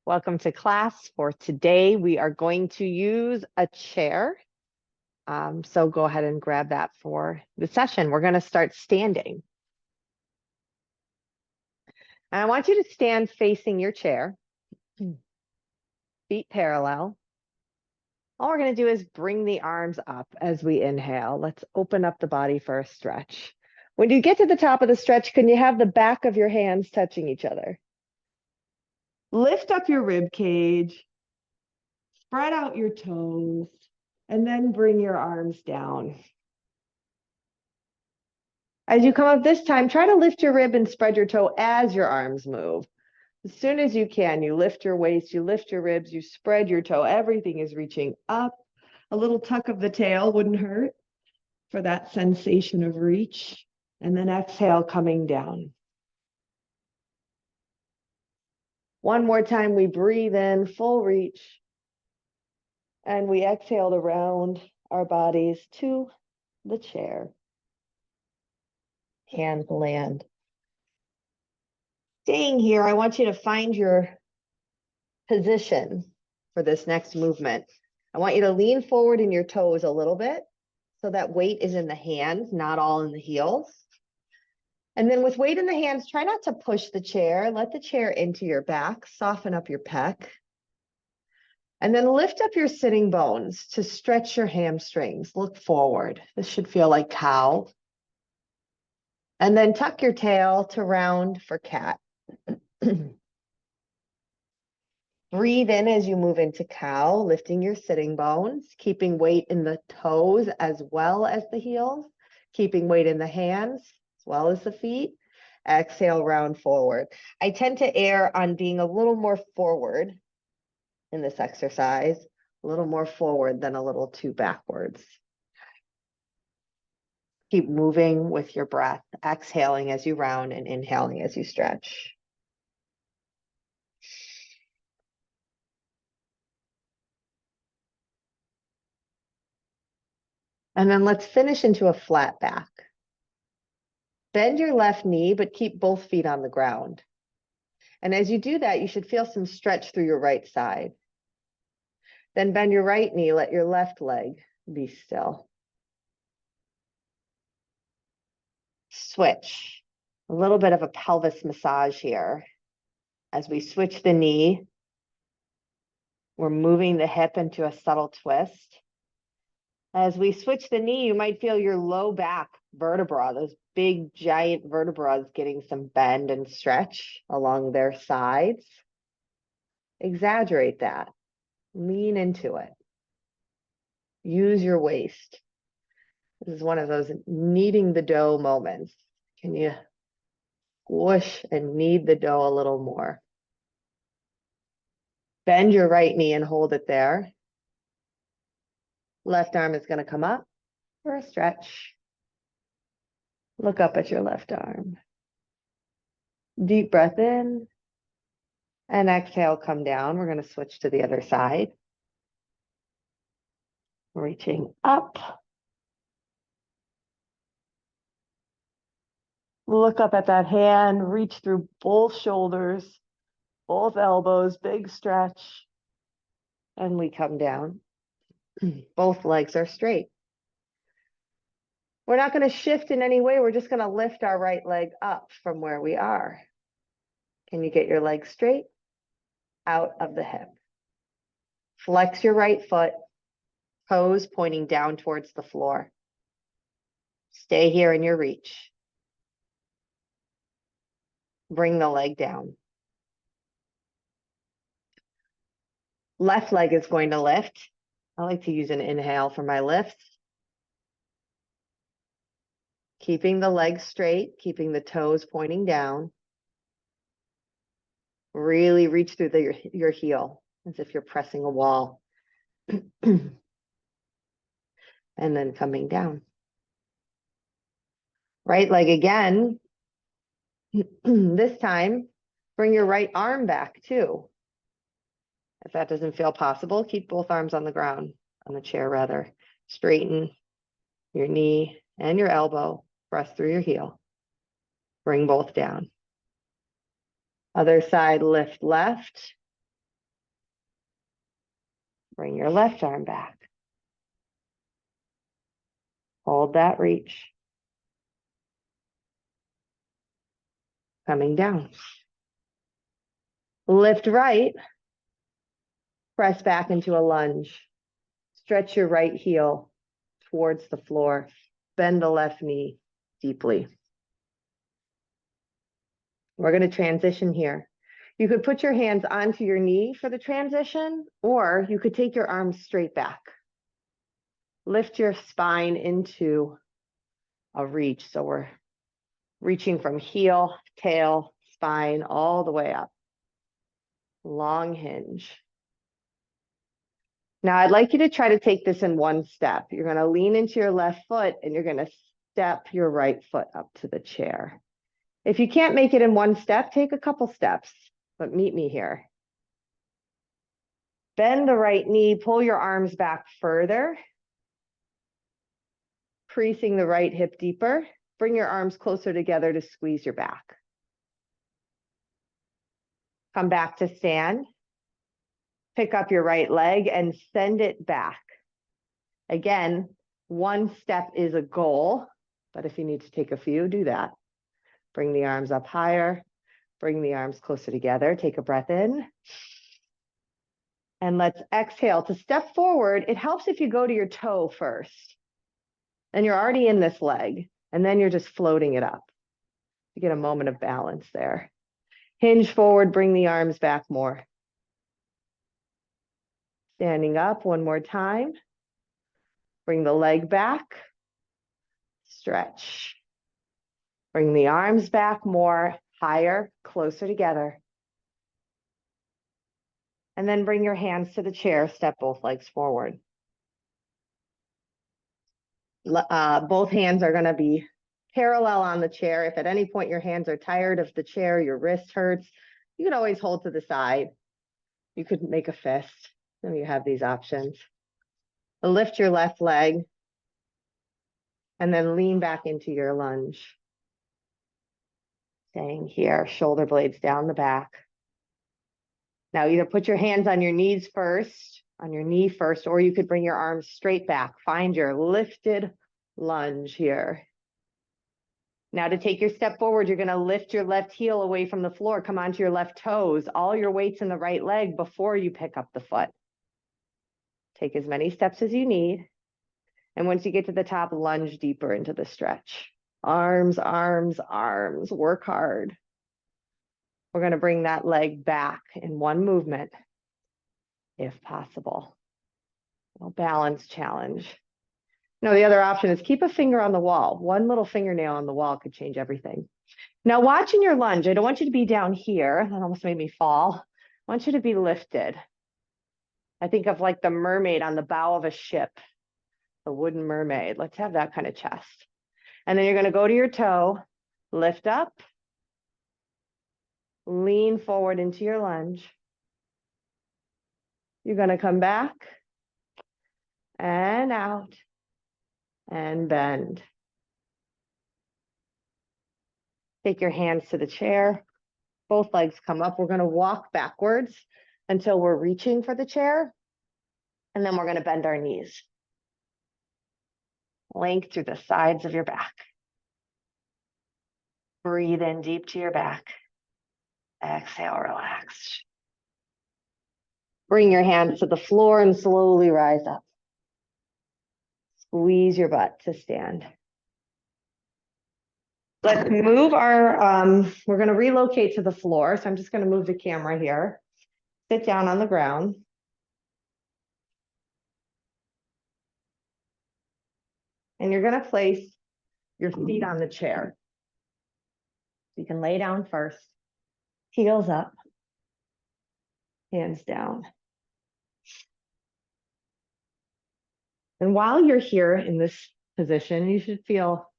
Welcome to class. For today, we are going to use a chair. So go ahead and grab that for the session. We're going to start standing. And I want you to stand facing your chair, feet parallel. All we're going to do is bring the arms up as we inhale. Let's open up the body for a stretch. When you get to the top of the stretch, can you have the back of your hands touching each other? Lift up your rib cage, spread out your toes, and then bring your arms down. As you come up this time, try to lift your rib and spread your toe as your arms move. As soon as you can, you lift your waist, you lift your ribs, you spread your toe. Everything is reaching up. A little tuck of the tail wouldn't hurt for that sensation of reach. And then exhale, coming down. One more time, we breathe in, full reach. And we exhale to round our bodies to the chair. Hands land. Staying here, I want you to find your position for this next movement. I want you to lean forward in your toes a little bit so that weight is in the hands, not all in the heels. And then with weight in the hands, try not to push the chair. Let the chair into your back, soften up your pec. And then lift up your sitting bones to stretch your hamstrings. Look forward. This should feel like cow. And then tuck your tail to round for cat. Breathe in as you move into cow, lifting your sitting bones, keeping weight in the toes as well as the heels, keeping weight in the hands as well as the feet. Exhale, round forward. I tend to err on being a little more forward in this exercise, a little more forward than a little too backwards. Keep moving with your breath, exhaling as you round and inhaling as you stretch. And then let's finish into a flat back. Bend your left knee, but keep both feet on the ground. And as you do that, you should feel some stretch through your right side. Then bend your right knee, let your left leg be still. Switch. A little bit of a pelvis massage here. As we switch the knee, we're moving the hip into a subtle twist. As we switch the knee, you might feel your low back vertebra, those big giant vertebrae getting some bend and stretch along their sides. Exaggerate that. Lean into it. Use your waist. This is one of those kneading the dough moments. Can you squish and knead the dough a little more? Bend your right knee and hold it there. Left arm is going to come up for a stretch. Look up at your left arm. Deep breath in. And exhale, come down. We're going to switch to the other side. Reaching up. Look up at that hand. Reach through both shoulders, both elbows, big stretch. And we come down. Both legs are straight. We're not going to shift in any way. We're just going to lift our right leg up from where we are. Can you get your leg straight? Out of the hip. Flex your right foot, toes pointing down towards the floor. Stay here in your reach. Bring the leg down. Left leg is going to lift. I like to use an inhale for my lifts. Keeping the legs straight, keeping the toes pointing down. Really reach through your heel as if you're pressing a wall. And then coming down. Right leg again. This time, bring your right arm back too. If that doesn't feel possible, keep both arms on the ground, on the chair rather. Straighten your knee and your elbow. Press through your heel. Bring both down. Other side, lift left. Bring your left arm back. Hold that reach. Coming down. Lift right. Press back into a lunge. Stretch your right heel towards the floor. Bend the left knee deeply. We're going to transition here. You could put your hands onto your knee for the transition, or you could take your arms straight back. Lift your spine into a reach. So we're reaching from heel, tail, spine, all the way up. Long hinge. Now I'd like you to try to take this in one step. You're going to lean into your left foot and you're going to step your right foot up to the chair. If you can't make it in one step, take a couple steps, but meet me here. Bend the right knee, pull your arms back further, creasing the right hip deeper. Bring your arms closer together to squeeze your back. Come back to stand. Pick up your right leg and send it back. Again, one step is a goal, but if you need to take a few, do that. Bring the arms up higher. Bring the arms closer together. Take a breath in. And let's exhale. To step forward, it helps if you go to your toe first. Then you're already in this leg, and then you're just floating it up. You get a moment of balance there. Hinge forward, bring the arms back more. Standing up one more time. Bring the leg back. Stretch. Bring the arms back more, higher, closer together. And then bring your hands to the chair, step both legs forward. Both hands are going to be parallel on the chair. If at any point your hands are tired of the chair, your wrist hurts, you can always hold to the side. You could make a fist. So you have these options. Lift your left leg and then lean back into your lunge. Staying here, shoulder blades down the back. Now either put your hands on your knees first, on your knee first, or you could bring your arms straight back. Find your lifted lunge here. Now to take your step forward, you're going to lift your left heel away from the floor. Come onto your left toes. All your weight's in the right leg before you pick up the foot. Take as many steps as you need. And once you get to the top, lunge deeper into the stretch. Arms, arms, arms. Work hard. We're going to bring that leg back in one movement, if possible. A balance challenge. No, the other option is keep a finger on the wall. One little fingernail on the wall could change everything. Now watch in your lunge. I don't want you to be down here. That almost made me fall. I want you to be lifted. I think of like the mermaid on the bow of a ship, the wooden mermaid. Let's have that kind of chest. And then you're going to go to your toe, lift up, lean forward into your lunge. You're going to come back and out and bend. Take your hands to the chair. Both legs come up. We're going to walk backwards until we're reaching for the chair. And then we're going to bend our knees. Length through the sides of your back. Breathe in deep to your back. Exhale, relax. Bring your hands to the floor and slowly rise up. Squeeze your butt to stand. Let's move our, we're going to relocate to the floor. So I'm just going to move the camera here. Sit down on the ground. And you're going to place your feet on the chair. You can lay down first, heels up, hands down. And while you're here in this position, you should feel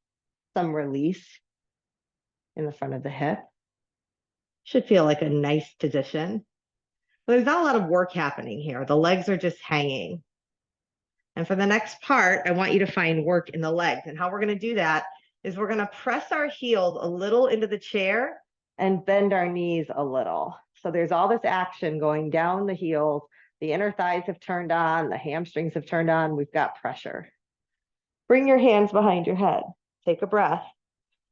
some release in the front of the hip. Should feel like a nice position. But there's not a lot of work happening here. The legs are just hanging. And for the next part, I want you to find work in the legs. And how we're going to do that is we're going to press our heels a little into the chair and bend our knees a little. So there's all this action going down the heels, The inner thighs have turned on, the hamstrings have turned on, we've got pressure. Bring your hands behind your head. Take a breath.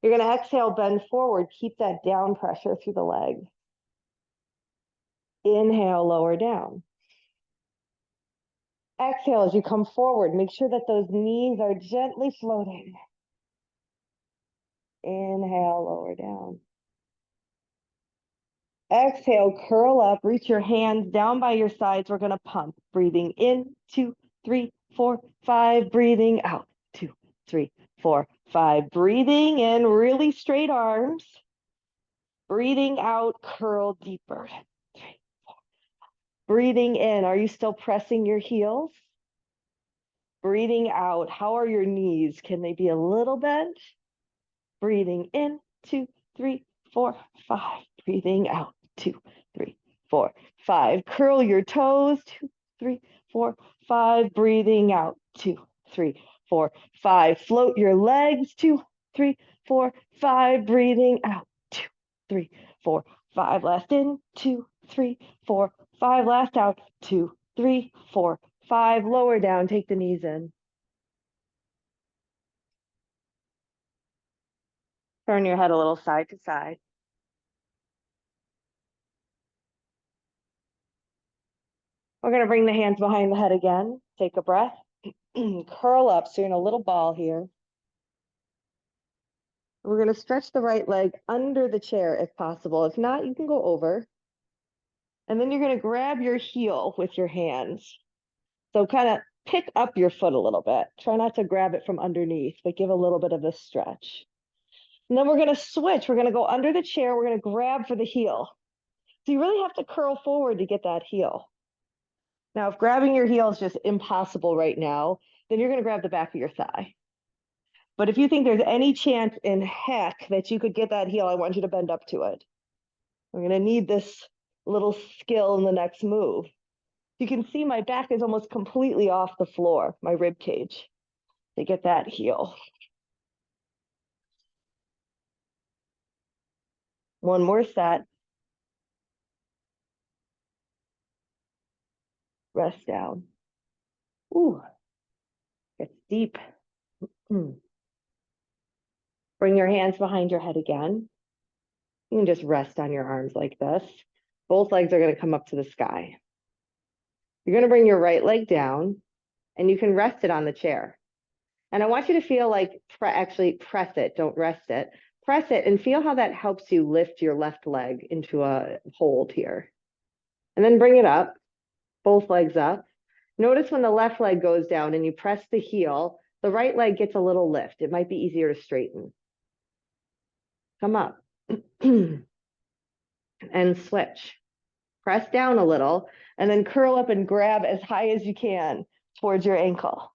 You're going to exhale, bend forward, keep that down pressure through the legs. Inhale, lower down. Exhale as you come forward. Make sure that those knees are gently floating. Inhale, lower down. Exhale, curl up, reach your hands down by your sides. We're going to pump. Breathing in, 2, 3, 4, 5. Breathing out, 2, 3, 4, 5. Breathing in, really straight arms. Breathing out, curl deeper. 3, 4. Breathing in, are you still pressing your heels? Breathing out, how are your knees? Can they be a little bent? Breathing in, 2, 3, 4, 5. Breathing out, 2, 3, 4, 5. Curl your toes, 2, 3, 4, 5. Breathing out, 2, 3, 4, 5. Float your legs, 2, 3, 4, 5. Breathing out, 2, 3, 4, 5. Last in, 2, 3, 4, 5. Last out, 2, 3, 4, 5. Lower down, take the knees in. Turn your head a little side to side. We're going to bring the hands behind the head again. Take a breath. Curl up, so you're in a little ball here. We're going to stretch the right leg under the chair if possible. If not, you can go over. And then you're going to grab your heel with your hands. So kind of pick up your foot a little bit. Try not to grab it from underneath, but give a little bit of a stretch. And then we're going to switch. We're going to go under the chair. We're going to grab for the heel. So you really have to curl forward to get that heel. Now, if grabbing your heel is just impossible right now, then you're going to grab the back of your thigh. But if you think there's any chance in heck that you could get that heel, I want you to bend up to it. We're going to need this little skill in the next move. You can see my back is almost completely off the floor, my rib cage, to get that heel. One more set. Rest down. Ooh, it's deep. Bring your hands behind your head again. You can just rest on your arms like this. Both legs are going to come up to the sky. You're going to bring your right leg down, and you can rest it on the chair. And I want you to feel like actually press it, don't rest it. Press it and feel how that helps you lift your left leg into a hold here. And then bring it up, both legs up. Notice when the left leg goes down and you press the heel, the right leg gets a little lift. It might be easier to straighten. Come up and switch. Press down a little and then curl up and grab as high as you can towards your ankle.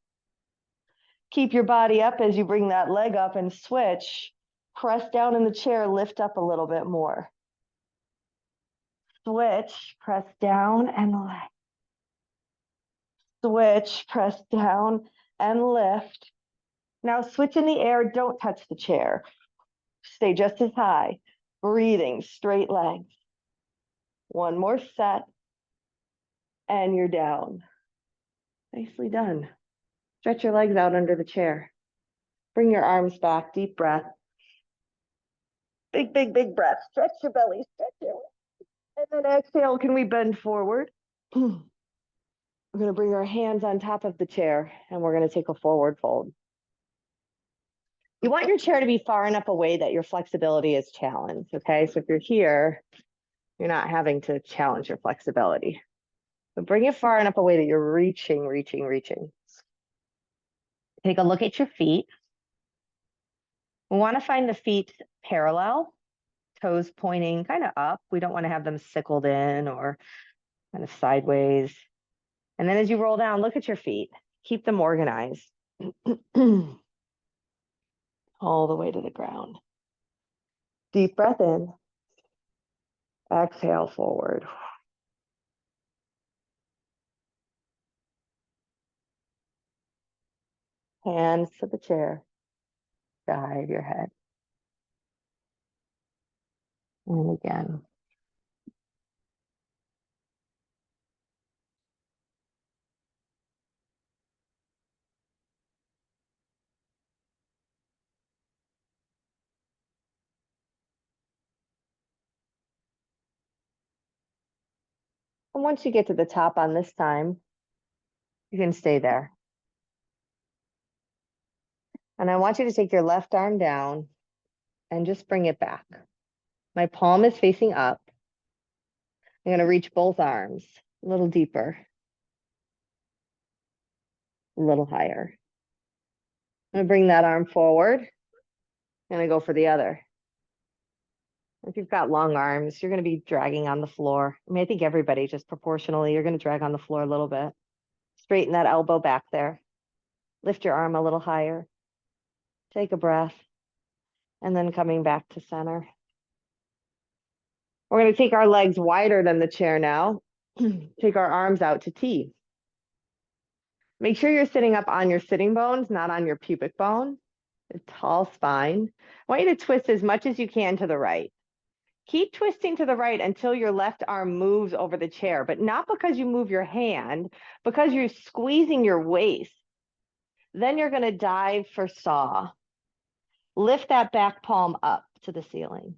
Keep your body up as you bring that leg up and switch. Press down in the chair, lift up a little bit more. Switch, press down and lift. Switch, press down and lift. Now switch in the air, don't touch the chair. Stay just as high. Breathing, straight legs. One more set, and you're down. Nicely done. Stretch your legs out under the chair. Bring your arms back, deep breath. Big, big, big breath. Stretch your belly, stretch your legs. And then exhale, can we bend forward? We're going to bring our hands on top of the chair, and we're going to take a forward fold. You want your chair to be far enough away that your flexibility is challenged, okay? So if you're here, you're not having to challenge your flexibility. But bring it far enough away that you're reaching. Take a look at your feet. We want to find the feet parallel, toes pointing kind of up. We don't want to have them sickled in or kind of sideways. And then as you roll down, look at your feet. Keep them organized. All the way to the ground. Deep breath in. Exhale forward. Hands to the chair. Guide your head. And again. And once you get to the top on this time, you can stay there. And I want you to take your left arm down and just bring it back. My palm is facing up. I'm going to reach both arms a little deeper, a little higher. I'm going to bring that arm forward. I'm going to go for the other. If you've got long arms, you're going to be dragging on the floor. I mean, I think everybody just proportionally, you're going to drag on the floor a little bit. Straighten that elbow back there. Lift your arm a little higher. Take a breath. And then coming back to center. We're going to take our legs wider than the chair now. Take our arms out to T. Make sure you're sitting up on your sitting bones, not on your pubic bone. A tall spine. I want you to twist as much as you can to the right. Keep twisting to the right until your left arm moves over the chair, but not because you move your hand, because you're squeezing your waist. Then you're going to dive for saw. Lift that back palm up to the ceiling.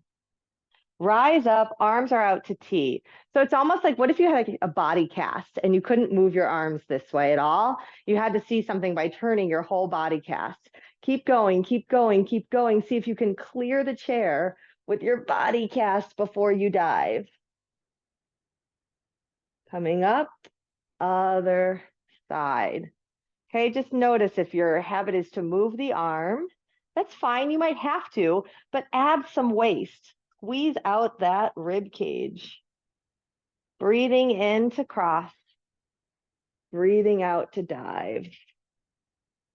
Rise up, arms are out to T. So it's almost like, what if you had like a body cast and you couldn't move your arms this way at all? You had to see something by turning your whole body cast. Keep going, keep going, keep going. See if you can clear the chair with your body cast before you dive. Coming up, other side. Okay, just notice if your habit is to move the arm, that's fine, you might have to, but add some waist. Squeeze out that rib cage. Breathing in to cross. Breathing out to dive.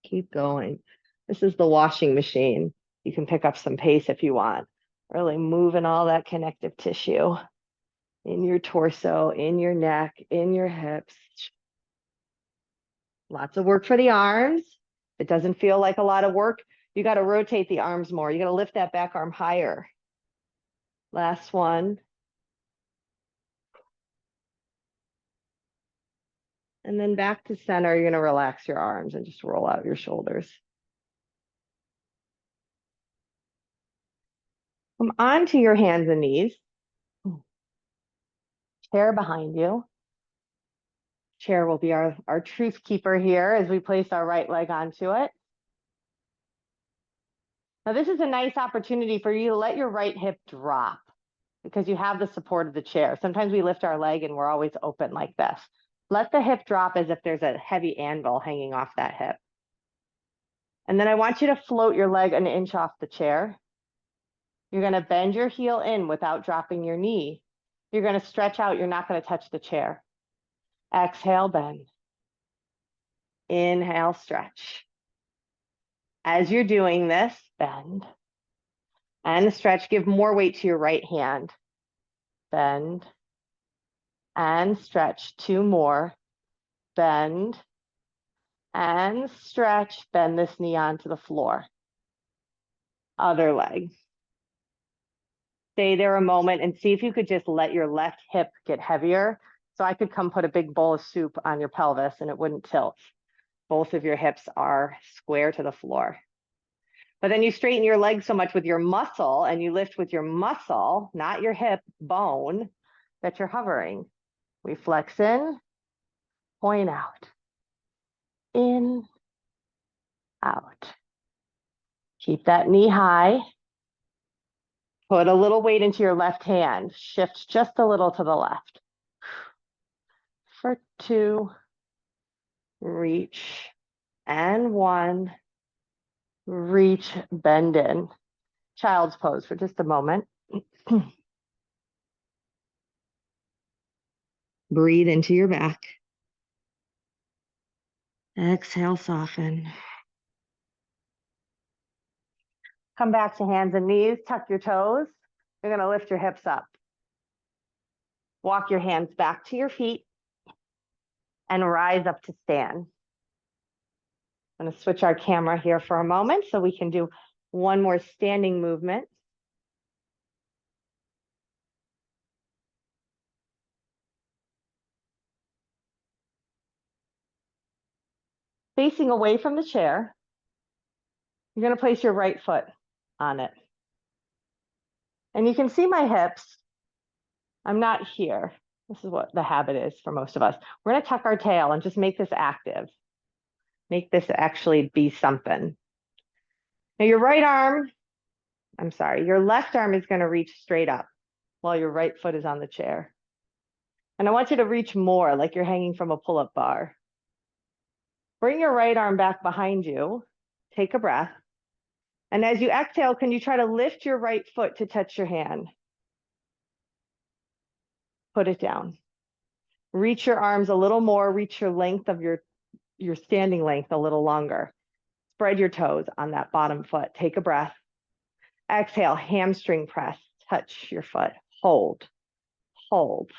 Keep going. This is the washing machine. You can pick up some pace if you want. Really moving all that connective tissue in your torso, in your neck, in your hips. Lots of work for the arms. It doesn't feel like a lot of work. You got to rotate the arms more. You got to lift that back arm higher. Last one. And then back to center, you're going to relax your arms and just roll out your shoulders. Come onto your hands and knees. Chair behind you. Chair will be our truth keeper here as we place our right leg onto it. Now this is a nice opportunity for you to let your right hip drop because you have the support of the chair. Sometimes we lift our leg and we're always open like this. Let the hip drop as if there's a heavy anvil hanging off that hip. And then I want you to float your leg an inch off the chair. You're going to bend your heel in without dropping your knee. You're going to stretch out. You're not going to touch the chair. Exhale, bend. Inhale, stretch. As you're doing this, bend and stretch. Give more weight to your right hand. Bend and stretch. Two more. Bend and stretch. Bend this knee onto the floor. Other leg. Stay there a moment and see if you could just let your left hip get heavier. So I could come put a big bowl of soup on your pelvis and it wouldn't tilt. Both of your hips are square to the floor. But then you straighten your legs so much with your muscle and you lift with your muscle, not your hip bone, that you're hovering. We flex in, point out, in, out. Keep that knee high. Put a little weight into your left hand. Shift just a little to the left. For two, reach, and one, reach, bend in. Child's pose for just a moment. Breathe into your back. Exhale, soften. Come back to hands and knees, tuck your toes. You're going to lift your hips up. Walk your hands back to your feet and rise up to stand. I'm going to switch our camera here for a moment so we can do one more standing movement. Facing away from the chair, you're going to place your right foot on it. And you can see my hips. I'm not here. This is what the habit is for most of us. We're going to tuck our tail and just make this active. Make this actually be something. Now your your left arm is going to reach straight up while your right foot is on the chair. And I want you to reach more, like you're hanging from a pull-up bar. Bring your right arm back behind you. Take a breath. And as you exhale, can you try to lift your right foot to touch your hand? Put it down. Reach your arms a little more. Reach your length of your standing length a little longer. Spread your toes on that bottom foot. Take a breath. Exhale, hamstring press. Touch your foot. Hold, hold,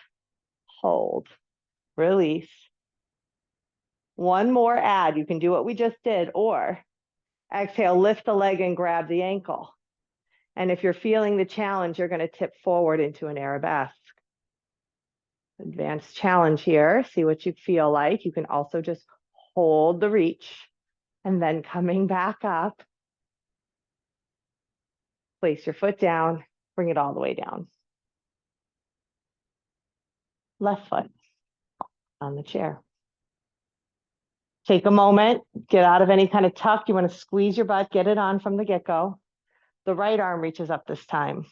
hold. Release. One more add. You can do what we just did, or exhale, lift the leg and grab the ankle. And if you're feeling the challenge, you're going to tip forward into an arabesque. Advanced challenge here. See what you feel like. You can also just hold the reach and then coming back up. Place your foot down, bring it all the way down. Left foot on the chair. Take a moment, get out of any kind of tuck. You want to squeeze your butt, get it on from the get-go. The right arm reaches up this time.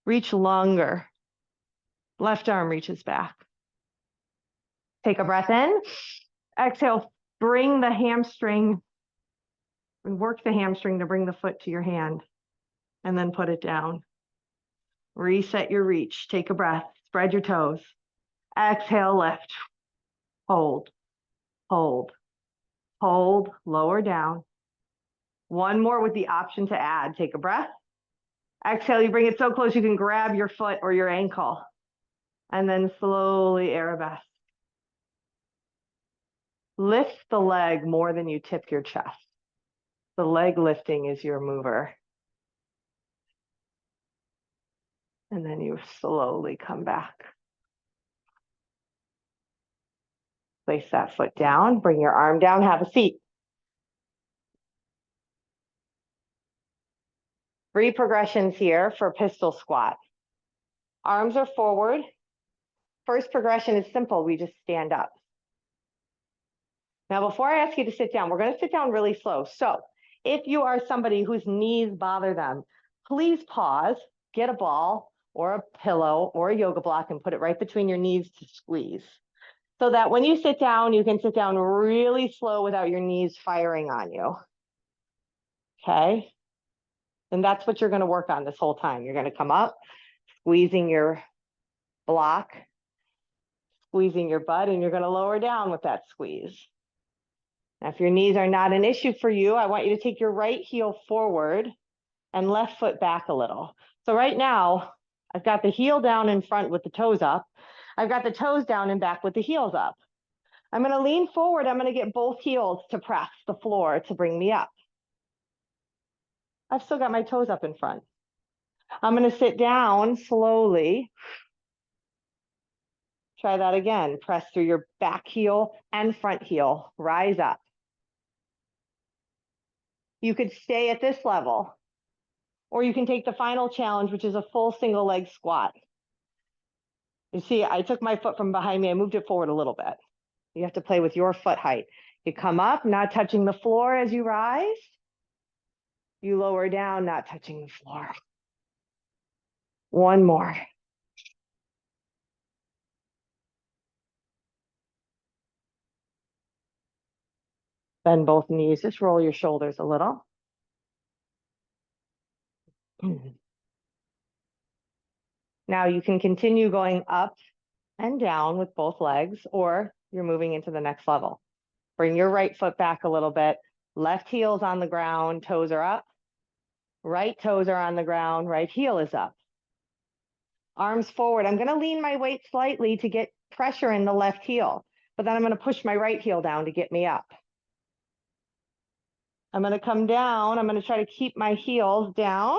Reach longer. Left arm reaches back. Take a breath in. Exhale, bring the hamstring and work the hamstring to bring the foot to your hand and then put it down. Reset your reach. Take a breath. Spread your toes. Exhale, lift. Hold, hold, hold, lower down. One more with the option to add. Take a breath. Exhale, you bring it so close you can grab your foot or your ankle. And then slowly arabesque. Lift the leg more than you tip your chest. The leg lifting is your mover. And then you slowly come back. Place that foot down, bring your arm down, have a seat. 3 progressions here for pistol squat. Arms are forward. First progression is simple, we just stand up. Now, before I ask you to sit down, we're going to sit down really slow. So if you are somebody whose knees bother them, please pause, get a ball or a pillow or a yoga block and put it right between your knees to squeeze. So that when you sit down, you can sit down really slow without your knees firing on you. Okay? And that's what you're going to work on this whole time. You're going to come up, squeezing your block, squeezing your butt, and you're going to lower down with that squeeze. Now, if your knees are not an issue for you, I want you to take your right heel forward and left foot back a little. So right now, I've got the heel down in front with the toes up. I've got the toes down and back with the heels up. I'm going to lean forward. I'm going to get both heels to press the floor to bring me up. I've still got my toes up in front. I'm going to sit down slowly. Try that again. Press through your back heel and front heel. Rise up. You could stay at this level, or you can take the final challenge, which is a full single leg squat. You see, I took my foot from behind me. I moved it forward a little bit. You have to play with your foot height. You come up, not touching the floor as you rise. You lower down, not touching the floor. One more. Bend both knees, just roll your shoulders a little. Now you can continue going up and down with both legs, or you're moving into the next level. Bring your right foot back a little bit. Left heel's on the ground, toes are up. Right toes are on the ground, right heel is up. Arms forward. I'm going to lean my weight slightly to get pressure in the left heel, but then I'm going to push my right heel down to get me up. I'm going to come down. I'm going to try to keep my heels down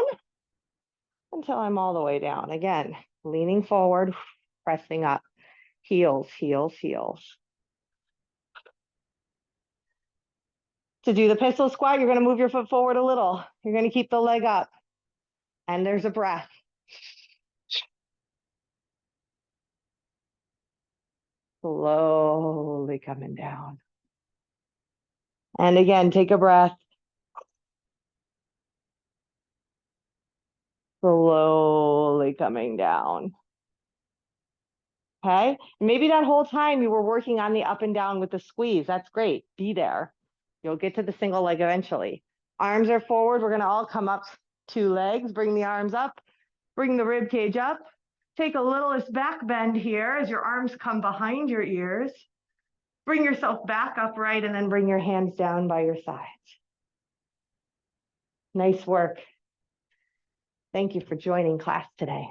until I'm all the way down. Again, leaning forward, pressing up. Heels, heels, heels. To do the pistol squat, you're going to move your foot forward a little. You're going to keep the leg up. And there's a breath. Slowly coming down. And again, take a breath. Slowly coming down. Okay, maybe that whole time you were working on the up and down with the squeeze. That's great. Be there. You'll get to the single leg eventually. Arms are forward. We're going to all come up 2 legs. Bring the arms up. Bring the rib cage up. Take a littlest back bend here as your arms come behind your ears. Bring yourself back upright and then bring your hands down by your sides. Nice work. Thank you for joining class today.